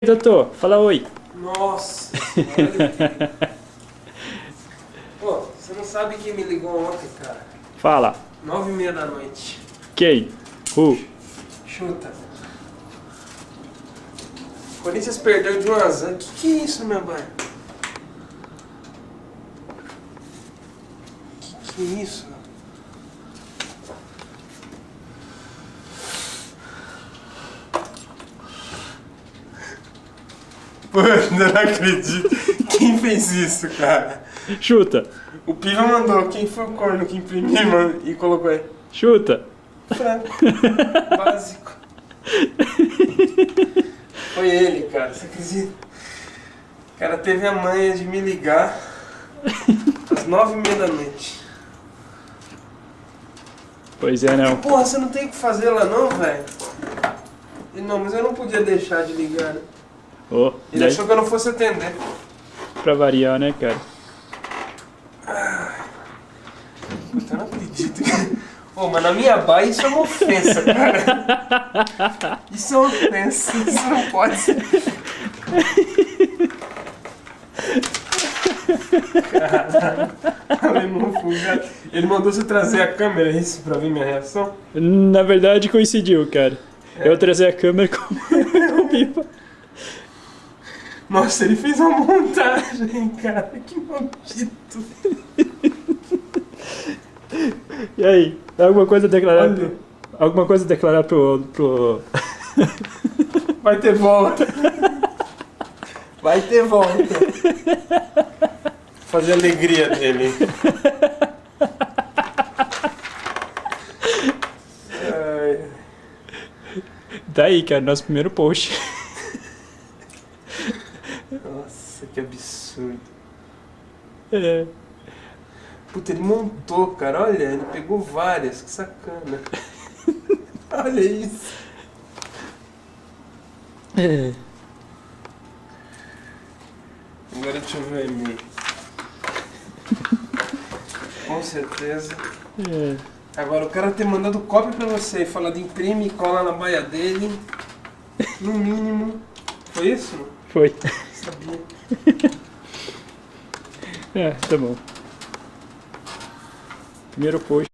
Doutor, fala oi. Nossa senhora. Pô, você não sabe quem me ligou ontem, cara? Fala. 9h30 da noite. Quem? Chuta. Corinthians perdeu de 1 a 0. Que é isso, meu banho? Que é isso? Pô, eu não acredito. Quem fez isso, cara? Chuta. O Piva mandou. Quem foi o corno que imprimiu, mano, e colocou aí? Chuta. Franco. Básico. Foi ele, cara. Você acredita? O cara teve a manha de me ligar às 9h30 da noite. Pois é, não. Porra, você não tem o que fazer lá não, velho? Ele, não, mas eu não podia deixar de ligar, né? Oh, Ele achou que eu não fosse atender. Pra variar, né, cara? Puta, eu não acredito. Pô, mas na minha baia isso é uma ofensa, cara. Isso é uma ofensa. Isso não pode ser. Caralho. Ele mandou você trazer a câmera, isso, pra ver minha reação? Na verdade coincidiu, cara. Eu trazer a câmera com o Pipa. Nossa, ele fez uma montagem, cara. Que maldito. E aí? Alguma coisa a declarar? Olha. Alguma coisa a declarar pro... Vai ter volta. Vai ter volta. Fazer a alegria dele. Ai. Daí, cara, nosso primeiro post. Nossa, que absurdo. É. Puta, ele montou, cara. Olha, ele pegou várias. Que sacana. Olha isso. É. Agora deixa eu ver o e-mail. Com certeza. É. Agora o cara ter mandado cópia pra você e falar de imprime e cola na baia dele. No mínimo. Foi isso? Foi. Sabia. É, tá bom. Primeiro post.